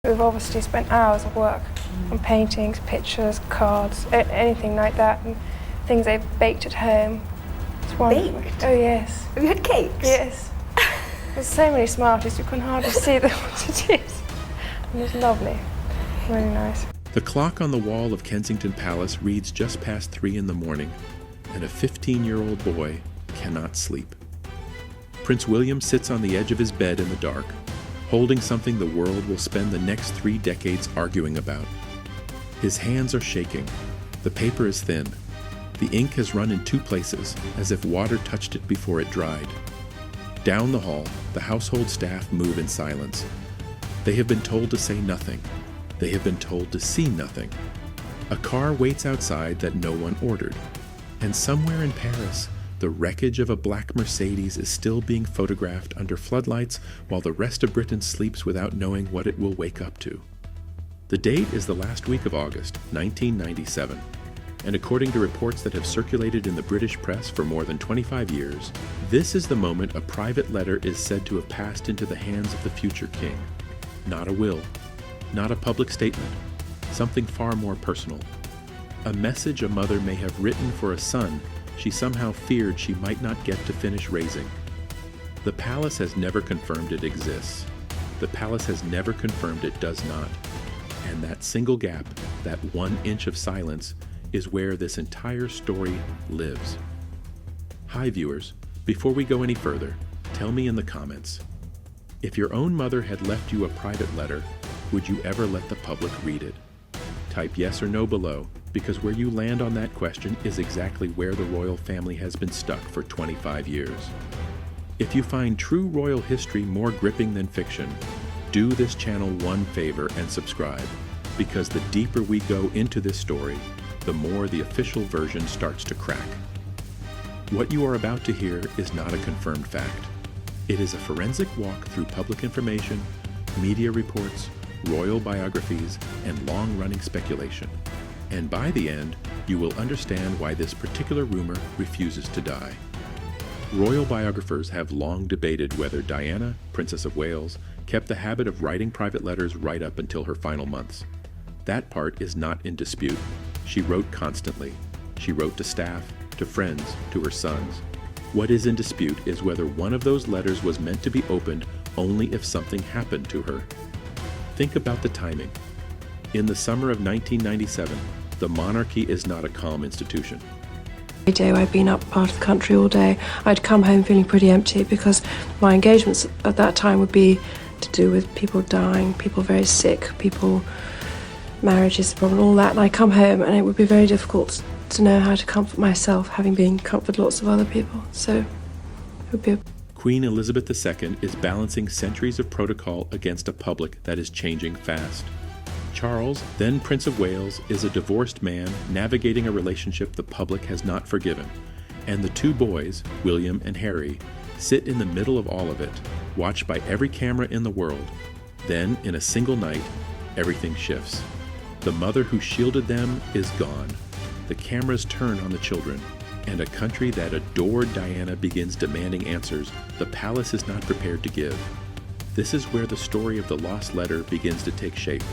We've obviously spent hours of work on paintings, pictures, cards, anything like that, and things they've baked at home. It's wonderful. Baked? Oh yes. Have you had cakes? Yes. There's so many Smarties you can hardly see them what it is. And it's lovely. Really nice. The clock on the wall of Kensington Palace reads just past 3 in the morning, and a 15-year-old boy cannot sleep. Prince William sits on the edge of his bed in the dark, holding something the world will spend the next 3 decades arguing about. His hands are shaking. The paper is thin. The ink has run in 2 places, as if water touched it before it dried. Down the hall, the household staff move in silence. They have been told to say nothing. They have been told to see nothing. A car waits outside that no one ordered. And somewhere in Paris, the wreckage of a black Mercedes is still being photographed under floodlights while the rest of Britain sleeps without knowing what it will wake up to. The date is the last week of August, 1997. And according to reports that have circulated in the British press for more than 25 years, this is the moment a private letter is said to have passed into the hands of the future king. Not a will, not a public statement, something far more personal. A message a mother may have written for a son she somehow feared she might not get to finish raising. The palace has never confirmed it exists. The palace has never confirmed it does not. And that single gap, that 1 inch of silence, is where this entire story lives. Hi viewers, before we go any further, tell me in the comments, if your own mother had left you a private letter, would you ever let the public read it? Type yes or no below, because where you land on that question is exactly where the royal family has been stuck for 25 years. If you find true royal history more gripping than fiction, do this channel one favor and subscribe, because the deeper we go into this story, the more the official version starts to crack. What you are about to hear is not a confirmed fact. It is a forensic walk through public information, media reports, royal biographies, and long-running speculation. And by the end, you will understand why this particular rumor refuses to die. Royal biographers have long debated whether Diana, Princess of Wales, kept the habit of writing private letters right up until her final months. That part is not in dispute. She wrote constantly. She wrote to staff, to friends, to her sons. What is in dispute is whether one of those letters was meant to be opened only if something happened to her. Think about the timing. In the summer of 1997, the monarchy is not a calm institution. Every day I'd been up part of the country all day. I'd come home feeling pretty empty because my engagements at that time would be to do with people dying, people very sick, people, marriages, problem, all that. And I'd come home and it would be very difficult to know how to comfort myself, having been comforted lots of other people. So it would be Queen Elizabeth II is balancing centuries of protocol against a public that is changing fast. Charles, then Prince of Wales, is a divorced man navigating a relationship the public has not forgiven, and the 2 boys, William and Harry, sit in the middle of all of it, watched by every camera in the world. Then, in a single night, everything shifts. The mother who shielded them is gone. The cameras turn on the children, and a country that adored Diana begins demanding answers the palace is not prepared to give. This is where the story of the lost letter begins to take shape.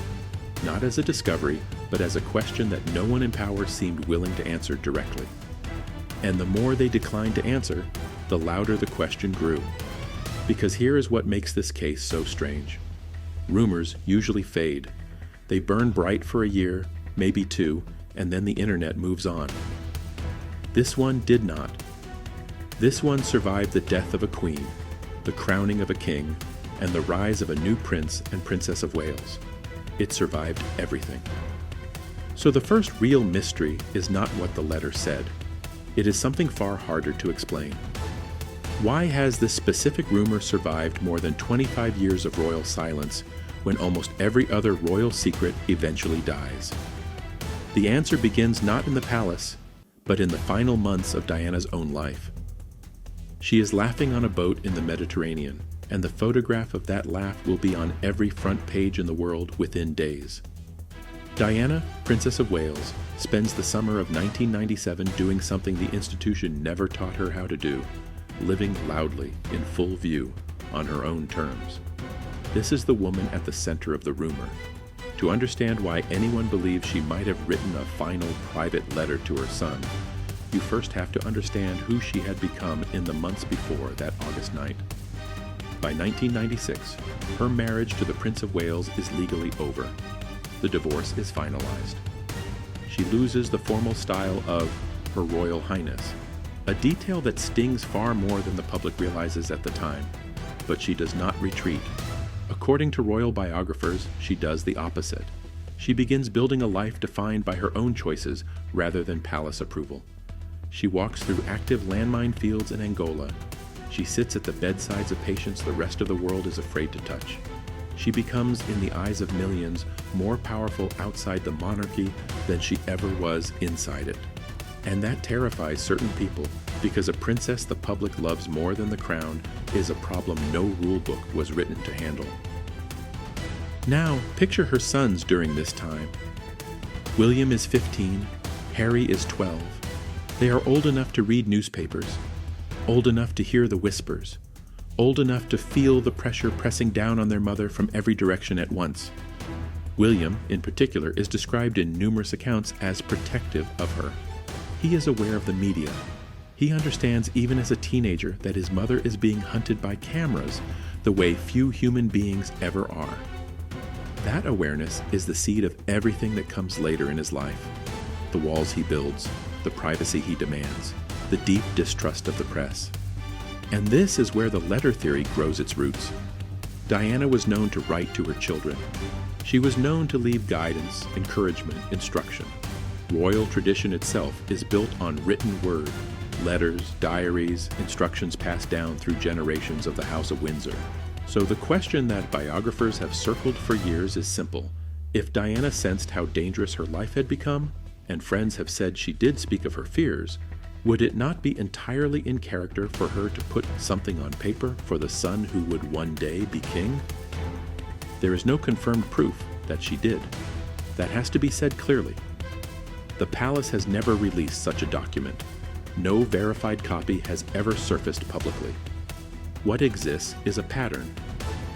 Not as a discovery, but as a question that no one in power seemed willing to answer directly. And the more they declined to answer, the louder the question grew. Because here is what makes this case so strange. Rumors usually fade. They burn bright for a year, maybe 2, and then the internet moves on. This one did not. This one survived the death of a queen, the crowning of a king, and the rise of a new prince and princess of Wales. It survived everything. So the first real mystery is not what the letter said. It is something far harder to explain. Why has this specific rumor survived more than 25 years of royal silence when almost every other royal secret eventually dies? The answer begins not in the palace, but in the final months of Diana's own life. She is laughing on a boat in the Mediterranean, and the photograph of that laugh will be on every front page in the world within days. Diana, Princess of Wales, spends the summer of 1997 doing something the institution never taught her how to do, living loudly, in full view, on her own terms. This is the woman at the center of the rumor. To understand why anyone believes she might have written a final private letter to her son, you first have to understand who she had become in the months before that August night. By 1996, her marriage to the Prince of Wales is legally over. The divorce is finalized. She loses the formal style of Her Royal Highness, a detail that stings far more than the public realizes at the time. But she does not retreat. According to royal biographers, she does the opposite. She begins building a life defined by her own choices rather than palace approval. She walks through active landmine fields in Angola. She sits at the bedsides of patients the rest of the world is afraid to touch. She becomes, in the eyes of millions, more powerful outside the monarchy than she ever was inside it. And that terrifies certain people, because a princess the public loves more than the crown is a problem no rule book was written to handle. Now, picture her sons during this time. William is 15, Harry is 12. They are old enough to read newspapers, old enough to hear the whispers, old enough to feel the pressure pressing down on their mother from every direction at once. William, in particular, is described in numerous accounts as protective of her. He is aware of the media. He understands even as a teenager that his mother is being hunted by cameras the way few human beings ever are. That awareness is the seed of everything that comes later in his life. The walls he builds, the privacy he demands, the deep distrust of the press. And this is where the letter theory grows its roots. Diana was known to write to her children. She was known to leave guidance, encouragement, instruction. Royal tradition itself is built on written word, letters, diaries, instructions passed down through generations of the House of Windsor. So the question that biographers have circled for years is simple. If Diana sensed how dangerous her life had become, and friends have said she did speak of her fears, would it not be entirely in character for her to put something on paper for the son who would one day be king? There is no confirmed proof that she did. That has to be said clearly. The palace has never released such a document. No verified copy has ever surfaced publicly. What exists is a pattern.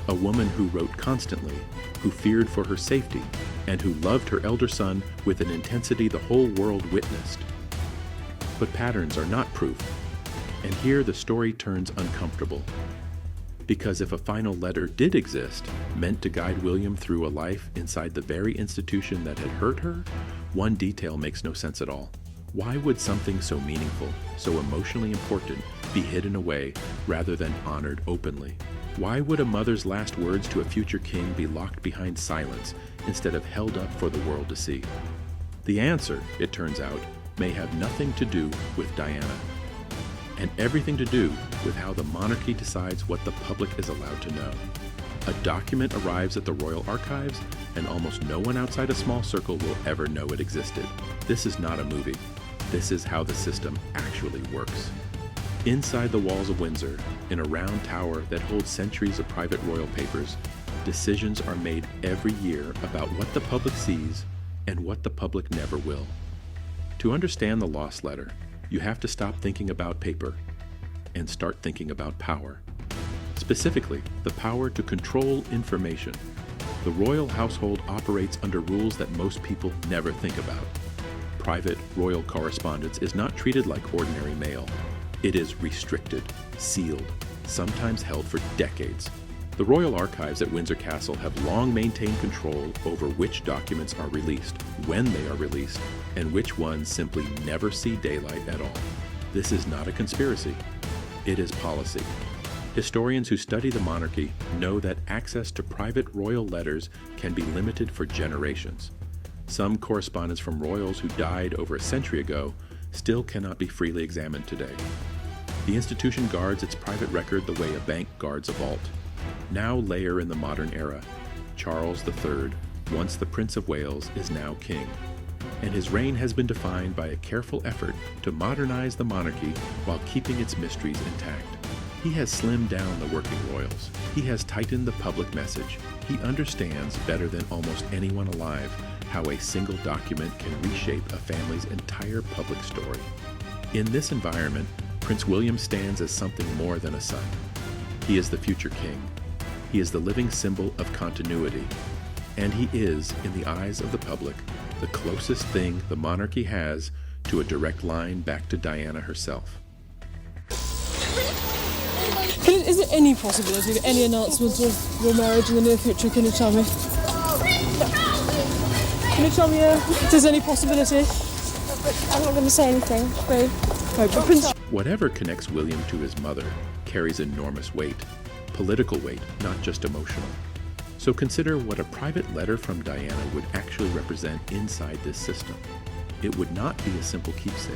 A woman who wrote constantly, who feared for her safety, and who loved her elder son with an intensity the whole world witnessed. But patterns are not proof. And here the story turns uncomfortable. Because if a final letter did exist, meant to guide William through a life inside the very institution that had hurt her, one detail makes no sense at all. Why would something so meaningful, so emotionally important, be hidden away rather than honored openly? Why would a mother's last words to a future king be locked behind silence instead of held up for the world to see? The answer, it turns out, may have nothing to do with Diana, and everything to do with how the monarchy decides what the public is allowed to know. A document arrives at the Royal Archives, and almost no one outside a small circle will ever know it existed. This is not a movie. This is how the system actually works. Inside the walls of Windsor, in a round tower that holds centuries of private royal papers, decisions are made every year about what the public sees and what the public never will. To understand the lost letter, you have to stop thinking about paper and start thinking about power. Specifically, the power to control information. The royal household operates under rules that most people never think about. Private royal correspondence is not treated like ordinary mail. It is restricted, sealed, sometimes held for decades. The Royal Archives at Windsor Castle have long maintained control over which documents are released, when they are released, and which ones simply never see daylight at all. This is not a conspiracy. It is policy. Historians who study the monarchy know that access to private royal letters can be limited for generations. Some correspondence from royals who died over a century ago still cannot be freely examined today. The institution guards its private record the way a bank guards a vault. Now layer in the modern era. Charles III, once the Prince of Wales, is now king, and his reign has been defined by a careful effort to modernize the monarchy while keeping its mysteries intact. He has slimmed down the working royals. He has tightened the public message. He understands better than almost anyone alive how a single document can reshape a family's entire public story. In this environment, Prince William stands as something more than a son. He is the future king. He is the living symbol of continuity, and he is, in the eyes of the public, the closest thing the monarchy has to a direct line back to Diana herself. Is there any possibility of any announcement of your marriage in the near future? Can you tell me? Can you tell me if there's any possibility? I'm not going to say anything, babe. Right, but Prince... Whatever connects William to his mother carries enormous weight, political weight, not just emotional. So consider what a private letter from Diana would actually represent inside this system. It would not be a simple keepsake.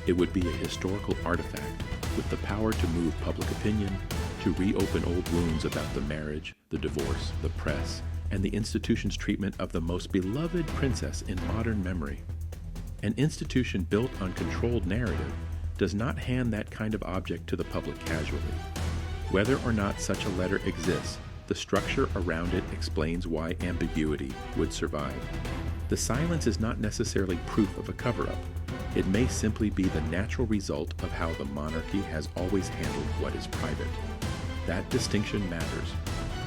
It would be a historical artifact with the power to move public opinion, to reopen old wounds about the marriage, the divorce, the press, and the institution's treatment of the most beloved princess in modern memory. An institution built on controlled narrative does not hand that kind of object to the public casually. Whether or not such a letter exists, the structure around it explains why ambiguity would survive. The silence is not necessarily proof of a cover-up. It may simply be the natural result of how the monarchy has always handled what is private. That distinction matters.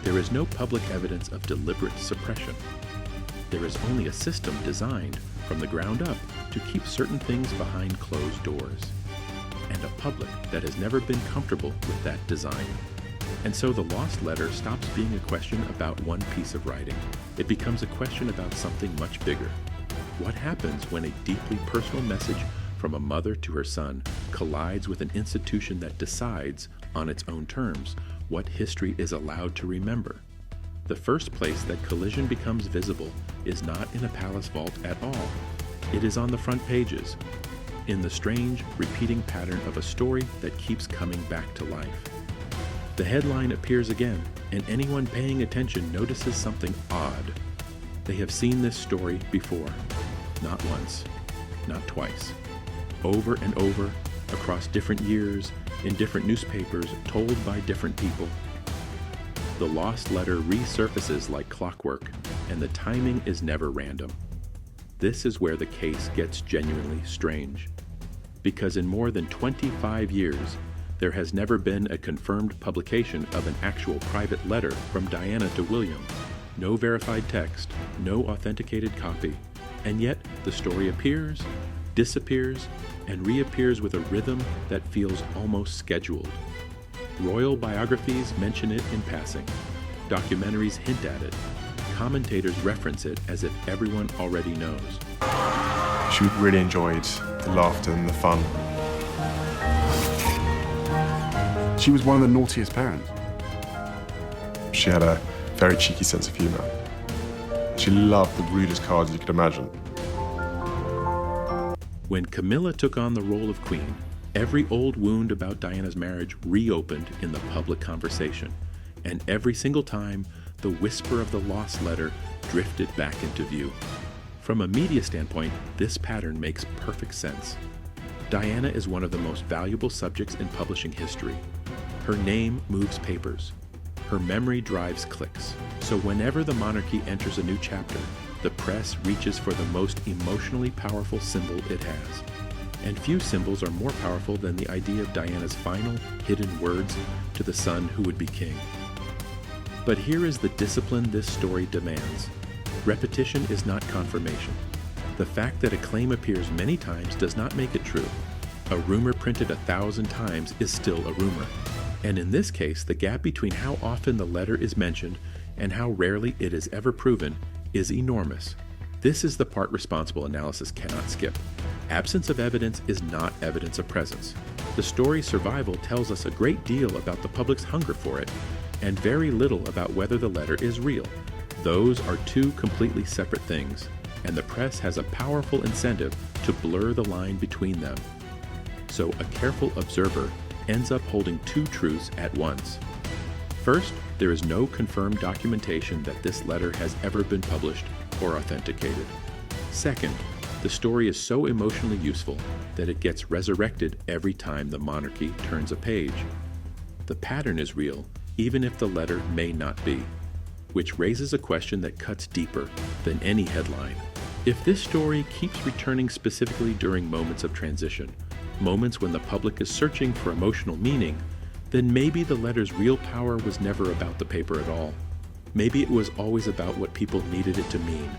There is no public evidence of deliberate suppression. There is only a system designed, from the ground up, to keep certain things behind closed doors, and a public that has never been comfortable with that design. And so the lost letter stops being a question about one piece of writing. It becomes a question about something much bigger. What happens when a deeply personal message from a mother to her son collides with an institution that decides, on its own terms, what history is allowed to remember? The first place that collision becomes visible is not in a palace vault at all. It is on the front pages, in the strange, repeating pattern of a story that keeps coming back to life. The headline appears again, and anyone paying attention notices something odd. They have seen this story before. Not once, not twice. Over and over, across different years, in different newspapers, told by different people. The lost letter resurfaces like clockwork, and the timing is never random. This is where the case gets genuinely strange. Because in more than 25 years, there has never been a confirmed publication of an actual private letter from Diana to William. No verified text, no authenticated copy. And yet, the story appears, disappears, and reappears with a rhythm that feels almost scheduled. Royal biographies mention it in passing. Documentaries hint at it. Commentators reference it as if everyone already knows. She really enjoyed the laughter and the fun. She was one of the naughtiest parents. She had a very cheeky sense of humour. She loved the rudest cards you could imagine. When Camilla took on the role of queen, every old wound about Diana's marriage reopened in the public conversation, and every single time, the whisper of the lost letter drifted back into view. From a media standpoint, this pattern makes perfect sense. Diana is one of the most valuable subjects in publishing history. Her name moves papers. Her memory drives clicks. So whenever the monarchy enters a new chapter, the press reaches for the most emotionally powerful symbol it has. And few symbols are more powerful than the idea of Diana's final, hidden words to the son who would be king. But here is the discipline this story demands. Repetition is not confirmation. The fact that a claim appears many times does not make it true. A rumor printed 1,000 times is still a rumor. And in this case, the gap between how often the letter is mentioned and how rarely it is ever proven is enormous. This is the part responsible analysis cannot skip. Absence of evidence is not evidence of presence. The story's survival tells us a great deal about the public's hunger for it, and very little about whether the letter is real. Those are two completely separate things, and the press has a powerful incentive to blur the line between them. So a careful observer ends up holding two truths at once. First, there is no confirmed documentation that this letter has ever been published or authenticated. Second, the story is so emotionally useful that it gets resurrected every time the monarchy turns a page. The pattern is real, even if the letter may not be, which raises a question that cuts deeper than any headline. If this story keeps returning specifically during moments of transition, moments when the public is searching for emotional meaning, then maybe the letter's real power was never about the paper at all. Maybe it was always about what people needed it to mean.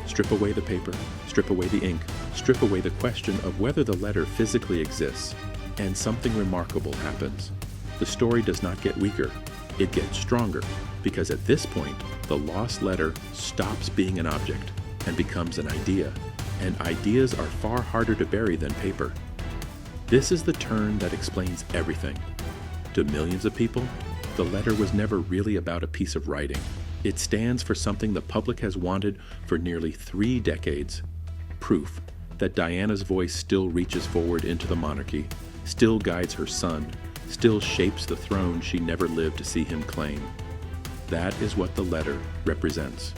Strip away the paper, strip away the ink, strip away the question of whether the letter physically exists, and something remarkable happens. The story does not get weaker, it gets stronger, because at this point, the lost letter stops being an object and becomes an idea, and ideas are far harder to bury than paper. This is the turn that explains everything. To millions of people, the letter was never really about a piece of writing. It stands for something the public has wanted for nearly 3 decades. Proof that Diana's voice still reaches forward into the monarchy, still guides her son, still shapes the throne she never lived to see him claim. That is what the letter represents.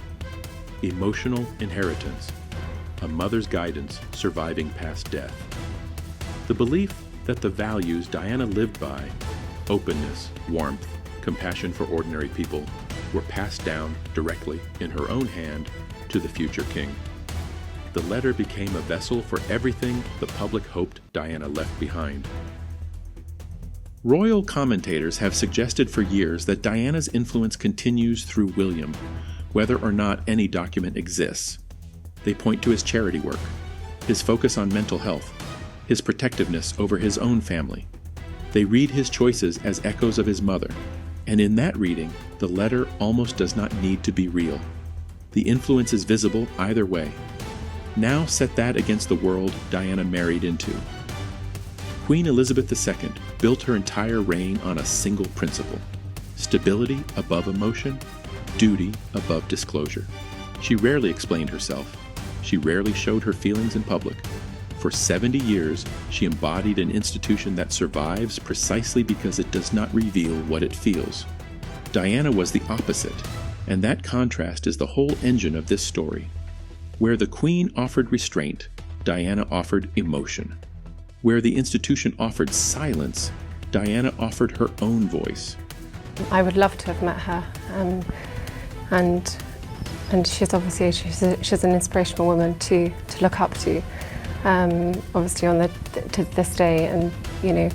Emotional inheritance, a mother's guidance surviving past death. The belief that the values Diana lived by, openness, warmth, compassion for ordinary people, were passed down directly in her own hand to the future king. The letter became a vessel for everything the public hoped Diana left behind. Royal commentators have suggested for years that Diana's influence continues through William, whether or not any document exists. They point to his charity work, his focus on mental health, his protectiveness over his own family. They read his choices as echoes of his mother, and in that reading, the letter almost does not need to be real. The influence is visible either way. Now set that against the world Diana married into. Queen Elizabeth II built her entire reign on a single principle: stability above emotion, duty above disclosure. She rarely explained herself. She rarely showed her feelings in public. For 70 years, she embodied an institution that survives precisely because it does not reveal what it feels. Diana was the opposite, and that contrast is the whole engine of this story. Where the Queen offered restraint, Diana offered emotion. Where the institution offered silence, Diana offered her own voice. I would love to have met her, and she's obviously she's an inspirational woman to look up to. Obviously to this day, and you know.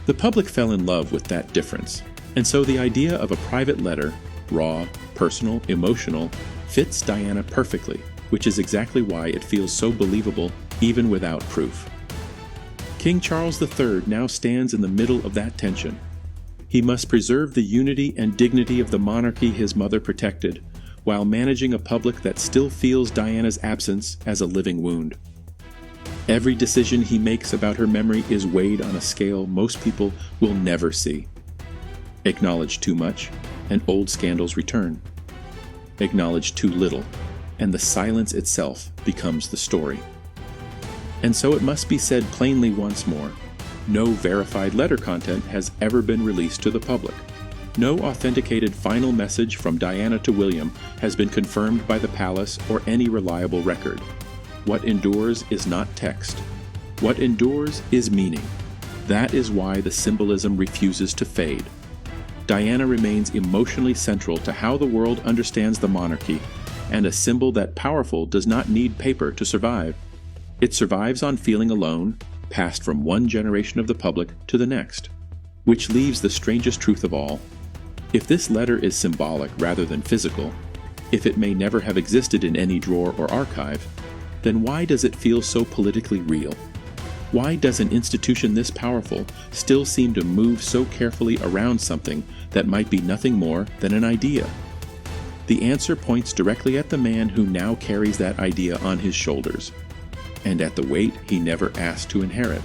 The public fell in love with that difference, and so the idea of a private letter, raw, personal, emotional, fits Diana perfectly, which is exactly why it feels so believable even without proof. King Charles III now stands in the middle of that tension. He must preserve the unity and dignity of the monarchy his mother protected, while managing a public that still feels Diana's absence as a living wound. Every decision he makes about her memory is weighed on a scale most people will never see. Acknowledge too much, and old scandals return. Acknowledge too little, and the silence itself becomes the story. And so it must be said plainly once more: no verified letter content has ever been released to the public. No authenticated final message from Diana to William has been confirmed by the palace or any reliable record. What endures is not text. What endures is meaning. That is why the symbolism refuses to fade. Diana remains emotionally central to how the world understands the monarchy, and a symbol that powerful does not need paper to survive. It survives on feeling alone, passed from one generation of the public to the next. Which leaves the strangest truth of all. If this letter is symbolic rather than physical, if it may never have existed in any drawer or archive, then why does it feel so politically real? Why does an institution this powerful still seem to move so carefully around something that might be nothing more than an idea? The answer points directly at the man who now carries that idea on his shoulders, and at the weight he never asked to inherit.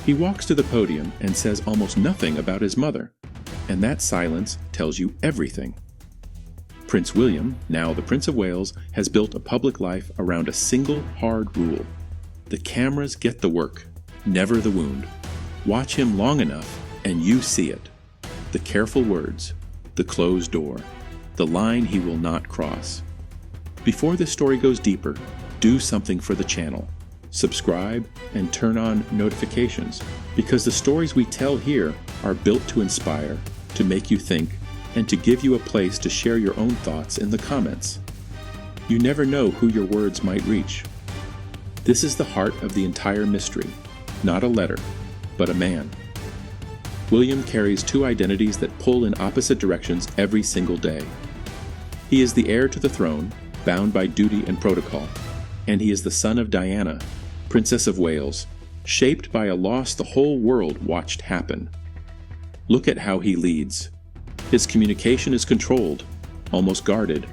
He walks to the podium and says almost nothing about his mother, and that silence tells you everything. Prince William, now the Prince of Wales, has built a public life around a single hard rule. The cameras get the work, never the wound. Watch him long enough and you see it. The careful words, the closed door, the line he will not cross. Before this story goes deeper, do something for the channel. Subscribe and turn on notifications, because the stories we tell here are built to inspire, to make you think, and to give you a place to share your own thoughts in the comments. You never know who your words might reach. This is the heart of the entire mystery, not a letter, but a man. William carries two identities that pull in opposite directions every single day. He is the heir to the throne, bound by duty and protocol, and he is the son of Diana, Princess of Wales, shaped by a loss the whole world watched happen. Look at how he leads. His communication is controlled, almost guarded.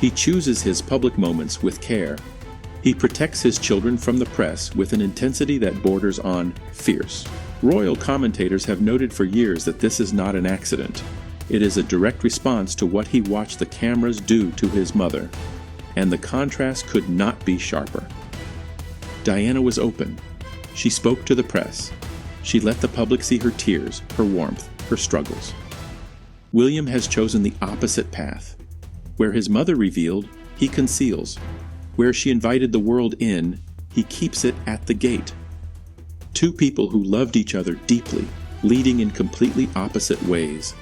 He chooses his public moments with care. He protects his children from the press with an intensity that borders on fierce. Royal commentators have noted for years that this is not an accident. It is a direct response to what he watched the cameras do to his mother, and the contrast could not be sharper. Diana was open. She spoke to the press. She let the public see her tears, her warmth, her struggles. William has chosen the opposite path. Where his mother revealed, he conceals. Where she invited the world in, he keeps it at the gate. Two people who loved each other deeply, leading in completely opposite ways.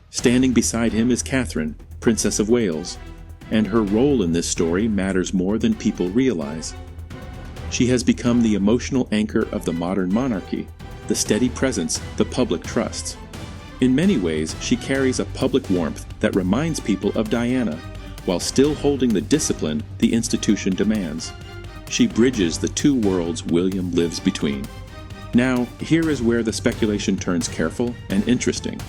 Standing beside him is Catherine, Princess of Wales, and her role in this story matters more than people realize. She has become the emotional anchor of the modern monarchy, the steady presence the public trusts. In many ways, she carries a public warmth that reminds people of Diana, while still holding the discipline the institution demands. She bridges the two worlds William lives between. Now, here is where the speculation turns careful and interesting.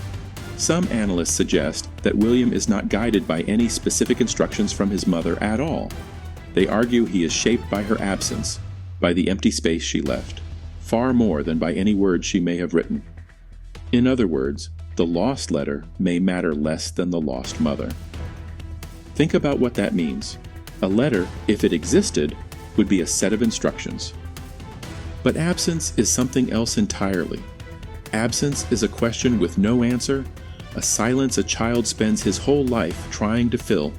Some analysts suggest that William is not guided by any specific instructions from his mother at all. They argue he is shaped by her absence, by the empty space she left, far more than by any words she may have written. In other words, the lost letter may matter less than the lost mother. Think about what that means. A letter, if it existed, would be a set of instructions. But absence is something else entirely. Absence is a question with no answer, a silence a child spends his whole life trying to fill,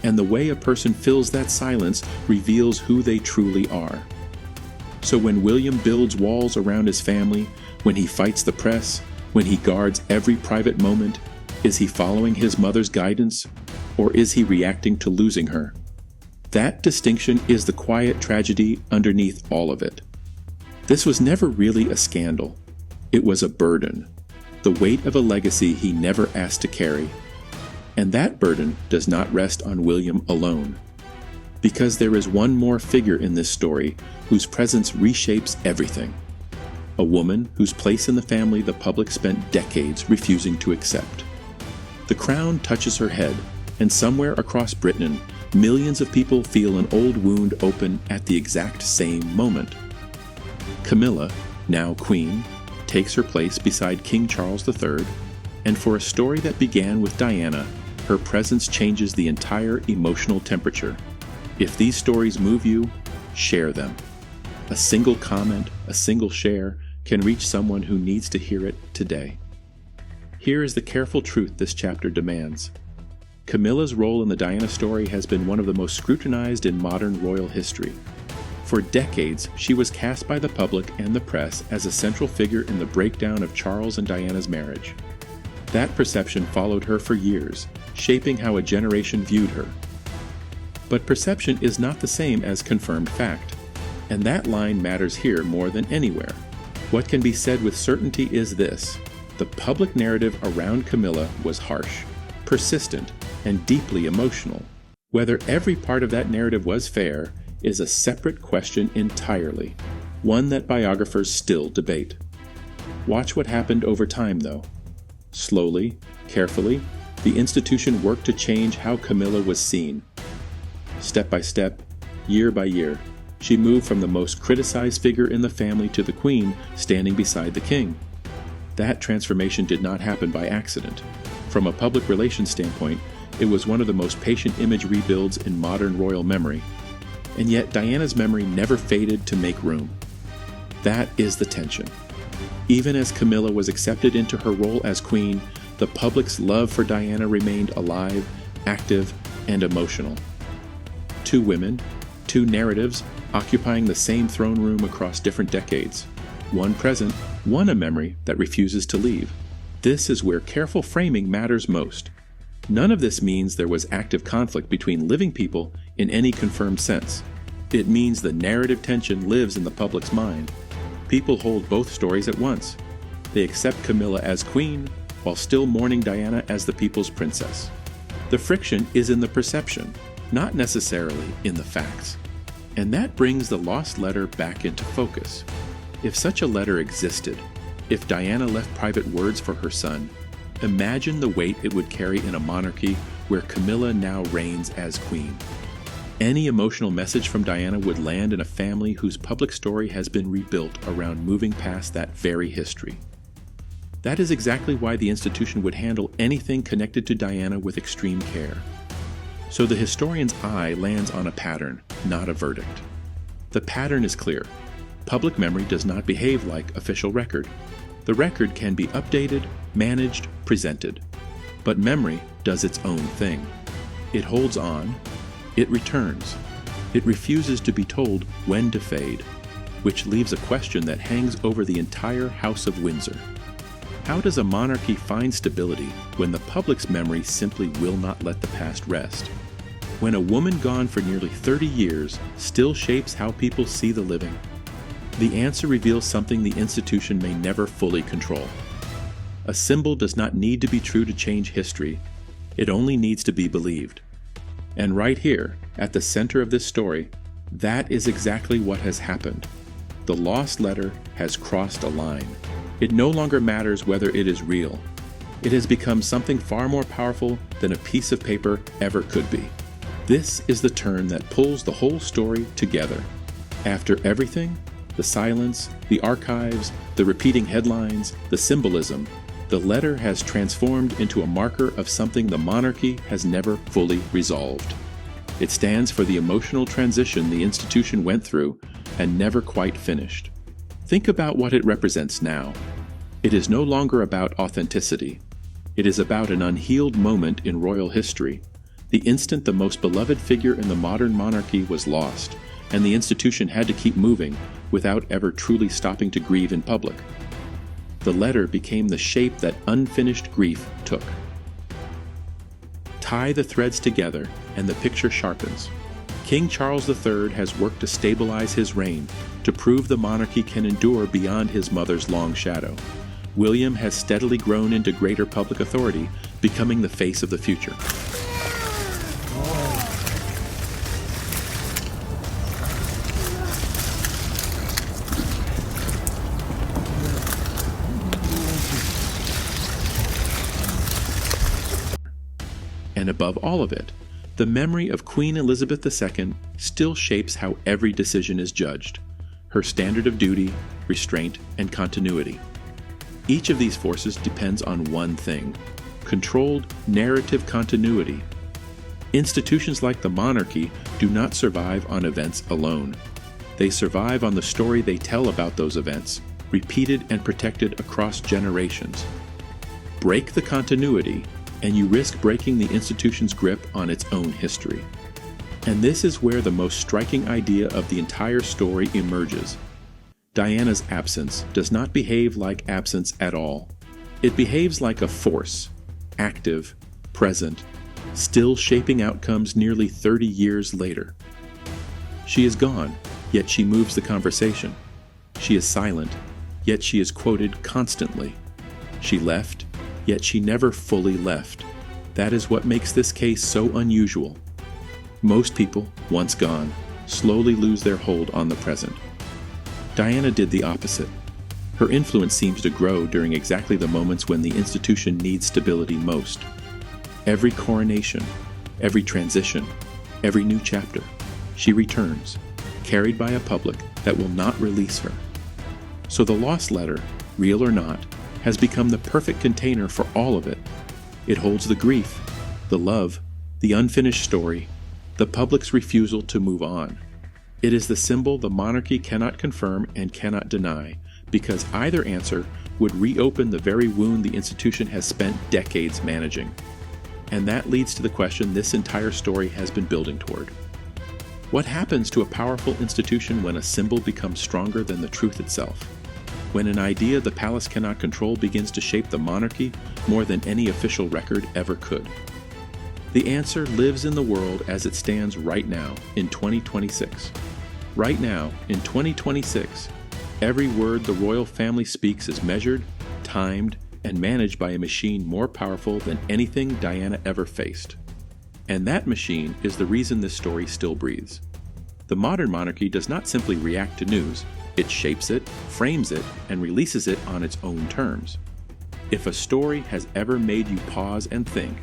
and the way a person fills that silence reveals who they truly are. So when William builds walls around his family, when he fights the press, when he guards every private moment, is he following his mother's guidance, or is he reacting to losing her? That distinction is the quiet tragedy underneath all of it. This was never really a scandal. It was a burden, the weight of a legacy he never asked to carry. And that burden does not rest on William alone. Because there is one more figure in this story whose presence reshapes everything. A woman whose place in the family the public spent decades refusing to accept. The crown touches her head, and somewhere across Britain, millions of people feel an old wound open at the exact same moment. Camilla, now Queen, takes her place beside King Charles III, and for a story that began with Diana, her presence changes the entire emotional temperature. If these stories move you, share them. A single comment, a single share, can reach someone who needs to hear it today. Here is the careful truth this chapter demands. Camilla's role in the Diana story has been one of the most scrutinized in modern royal history. For decades, she was cast by the public and the press as a central figure in the breakdown of Charles and Diana's marriage. That perception followed her for years, shaping how a generation viewed her. But perception is not the same as confirmed fact, and that line matters here more than anywhere. What can be said with certainty is this: the public narrative around Camilla was harsh, persistent, and deeply emotional. Whether every part of that narrative was fair is a separate question entirely, one that biographers still debate. Watch what happened over time, though. Slowly, carefully, the institution worked to change how Camilla was seen. Step by step, year by year, she moved from the most criticized figure in the family to the Queen standing beside the King. That transformation did not happen by accident. From a public relations standpoint, it was one of the most patient image rebuilds in modern royal memory. And yet Diana's memory never faded to make room. That is the tension. Even as Camilla was accepted into her role as Queen, the public's love for Diana remained alive, active, and emotional. Two women, two narratives, occupying the same throne room across different decades. One present, one a memory that refuses to leave. This is where careful framing matters most. None of this means there was active conflict between living people in any confirmed sense. It means the narrative tension lives in the public's mind. People hold both stories at once. They accept Camilla as queen, while still mourning Diana as the people's princess. The friction is in the perception, not necessarily in the facts. And that brings the lost letter back into focus. If such a letter existed, if Diana left private words for her son, imagine the weight it would carry in a monarchy where Camilla now reigns as queen. Any emotional message from Diana would land in a family whose public story has been rebuilt around moving past that very history. That is exactly why the institution would handle anything connected to Diana with extreme care. So the historian's eye lands on a pattern, not a verdict. The pattern is clear. Public memory does not behave like official record. The record can be updated, managed, presented. But memory does its own thing. It holds on. It returns. It refuses to be told when to fade, which leaves a question that hangs over the entire House of Windsor. How does a monarchy find stability when the public's memory simply will not let the past rest? When a woman gone for nearly 30 years still shapes how people see the living? The answer reveals something the institution may never fully control. A symbol does not need to be true to change history. It only needs to be believed. And right here, at the center of this story, that is exactly what has happened. The lost letter has crossed a line. It no longer matters whether it is real. It has become something far more powerful than a piece of paper ever could be. This is the turn that pulls the whole story together. After everything, the silence, the archives, the repeating headlines, the symbolism, the letter has transformed into a marker of something the monarchy has never fully resolved. It stands for the emotional transition the institution went through and never quite finished. Think about what it represents now. It is no longer about authenticity. It is about an unhealed moment in royal history. The instant the most beloved figure in the modern monarchy was lost, and the institution had to keep moving without ever truly stopping to grieve in public. The letter became the shape that unfinished grief took. Tie the threads together, and the picture sharpens. King Charles III has worked to stabilize his reign, to prove the monarchy can endure beyond his mother's long shadow. William has steadily grown into greater public authority, becoming the face of the future. And above all of it, the memory of Queen Elizabeth II still shapes how every decision is judged, her standard of duty, restraint, and continuity. Each of these forces depends on one thing: controlled narrative continuity. Institutions like the monarchy do not survive on events alone. They survive on the story they tell about those events, repeated and protected across generations. Break the continuity, and you risk breaking the institution's grip on its own history. And this is where the most striking idea of the entire story emerges. Diana's absence does not behave like absence at all. It behaves like a force, active, present, still shaping outcomes nearly 30 years later. She is gone, yet she moves the conversation. She is silent, yet she is quoted constantly. She left, yet she never fully left. That is what makes this case so unusual. Most people, once gone, slowly lose their hold on the present. Diana did the opposite. Her influence seems to grow during exactly the moments when the institution needs stability most. Every coronation, every transition, every new chapter, she returns, carried by a public that will not release her. So the lost letter, real or not, has become the perfect container for all of it. It holds the grief, the love, the unfinished story, the public's refusal to move on. It is the symbol the monarchy cannot confirm and cannot deny, because either answer would reopen the very wound the institution has spent decades managing. And that leads to the question this entire story has been building toward. What happens to a powerful institution when a symbol becomes stronger than the truth itself? When an idea the palace cannot control begins to shape the monarchy more than any official record ever could? The answer lives in the world as it stands right now, in 2026. Right now, in 2026, every word the royal family speaks is measured, timed, and managed by a machine more powerful than anything Diana ever faced. And that machine is the reason this story still breathes. The modern monarchy does not simply react to news, it shapes it, frames it, and releases it on its own terms. If a story has ever made you pause and think,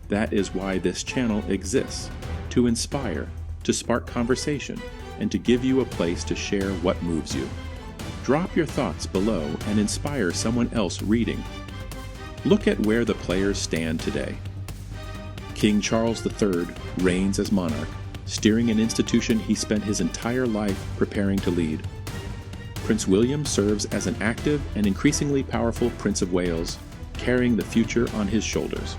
that is why this channel exists, to inspire, to spark conversation, and to give you a place to share what moves you. Drop your thoughts below and inspire someone else reading. Look at where the players stand today. King Charles III reigns as monarch, steering an institution he spent his entire life preparing to lead. Prince William serves as an active and increasingly powerful Prince of Wales, carrying the future on his shoulders.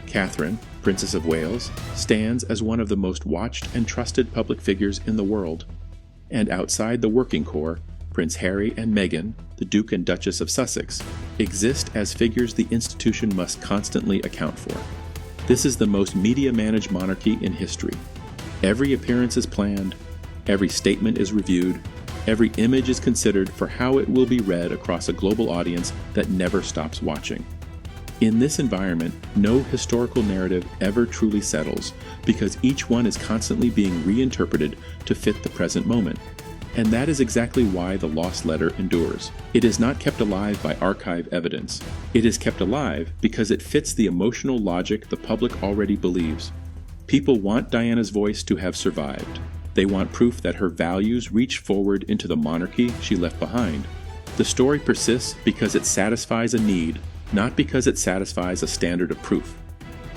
Catherine, Princess of Wales, stands as one of the most watched and trusted public figures in the world. And outside the working core, Prince Harry and Meghan, the Duke and Duchess of Sussex, exist as figures the institution must constantly account for. This is the most media-managed monarchy in history. Every appearance is planned, every statement is reviewed, every image is considered for how it will be read across a global audience that never stops watching. In this environment, no historical narrative ever truly settles because each one is constantly being reinterpreted to fit the present moment. And that is exactly why the lost letter endures. It is not kept alive by archive evidence. It is kept alive because it fits the emotional logic the public already believes. People want Diana's voice to have survived. They want proof that her values reach forward into the monarchy she left behind. The story persists because it satisfies a need, not because it satisfies a standard of proof.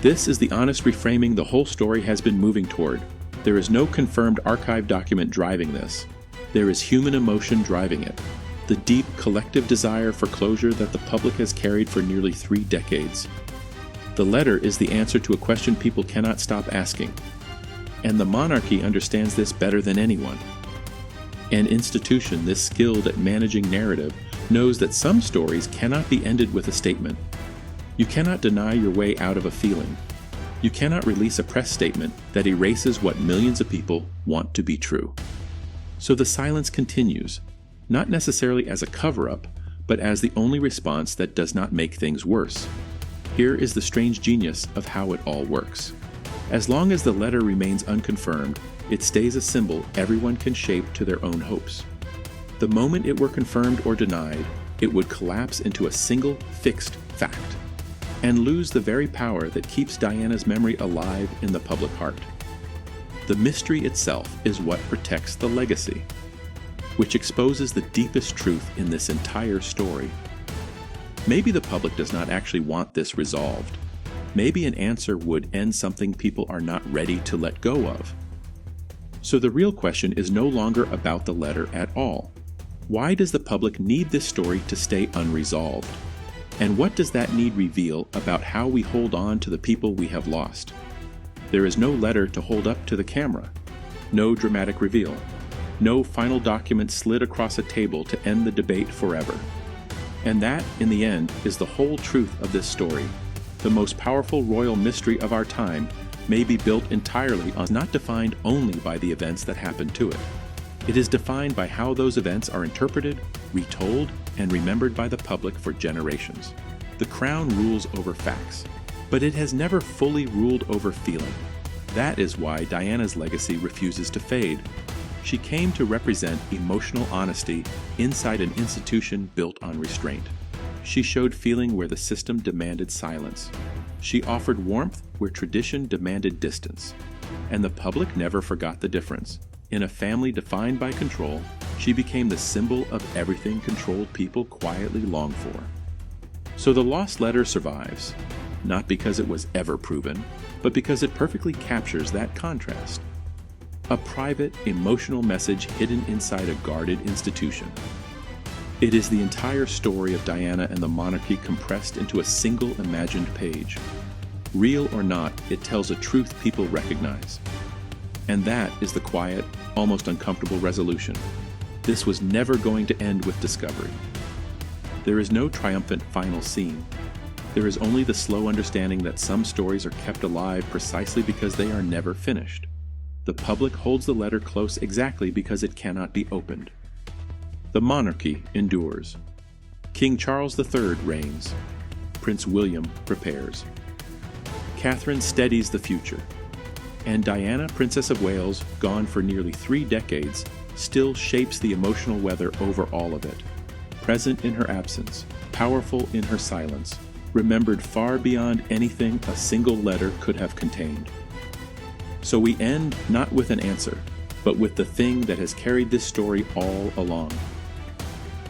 This is the honest reframing the whole story has been moving toward. There is no confirmed archive document driving this. There is human emotion driving it, the deep collective desire for closure that the public has carried for nearly 3 decades. The letter is the answer to a question people cannot stop asking. And the monarchy understands this better than anyone. An institution this skilled at managing narrative knows that some stories cannot be ended with a statement. You cannot deny your way out of a feeling. You cannot release a press statement that erases what millions of people want to be true. So the silence continues, not necessarily as a cover-up, but as the only response that does not make things worse. Here is the strange genius of how it all works. As long as the letter remains unconfirmed, it stays a symbol everyone can shape to their own hopes. The moment it were confirmed or denied, it would collapse into a single fixed fact, and lose the very power that keeps Diana's memory alive in the public heart. The mystery itself is what protects the legacy, which exposes the deepest truth in this entire story. Maybe the public does not actually want this resolved. Maybe an answer would end something people are not ready to let go of. So the real question is no longer about the letter at all. Why does the public need this story to stay unresolved? And what does that need reveal about how we hold on to the people we have lost? There is no letter to hold up to the camera, no dramatic reveal, no final document slid across a table to end the debate forever. And that, in the end, is the whole truth of this story. The most powerful royal mystery of our time may be built entirely on not defined only by the events that happened to it. It is defined by how those events are interpreted, retold, and remembered by the public for generations. The crown rules over facts, but it has never fully ruled over feeling. That is why Diana's legacy refuses to fade. She came to represent emotional honesty inside an institution built on restraint. She showed feeling where the system demanded silence. She offered warmth where tradition demanded distance. And the public never forgot the difference. In a family defined by control, she became the symbol of everything controlled people quietly long for. So the lost letter survives, not because it was ever proven, but because it perfectly captures that contrast. A private, emotional message hidden inside a guarded institution. It is the entire story of Diana and the monarchy compressed into a single imagined page. Real or not, it tells a truth people recognize. And that is the quiet, almost uncomfortable resolution. This was never going to end with discovery. There is no triumphant final scene. There is only the slow understanding that some stories are kept alive precisely because they are never finished. The public holds the letter close exactly because it cannot be opened. The monarchy endures. King Charles III reigns. Prince William prepares. Catherine steadies the future. And Diana, Princess of Wales, gone for nearly 3 decades, still shapes the emotional weather over all of it. Present in her absence, powerful in her silence, remembered far beyond anything a single letter could have contained. So we end not with an answer, but with the thing that has carried this story all along.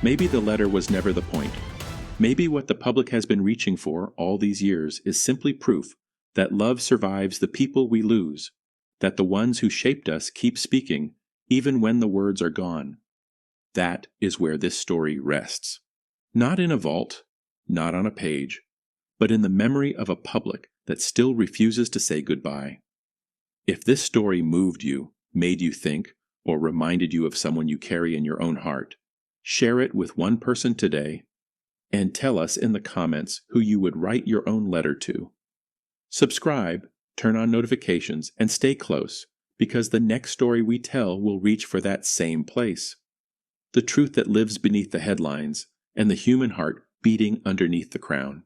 Maybe the letter was never the point. Maybe what the public has been reaching for all these years is simply proof that love survives the people we lose, that the ones who shaped us keep speaking even when the words are gone. That is where this story rests. Not in a vault, not on a page, but in the memory of a public that still refuses to say goodbye. If this story moved you, made you think, or reminded you of someone you carry in your own heart, share it with one person today, and tell us in the comments who you would write your own letter to. Subscribe, turn on notifications, and stay close, because the next story we tell will reach for that same place. The truth that lives beneath the headlines, and the human heart beating underneath the crown.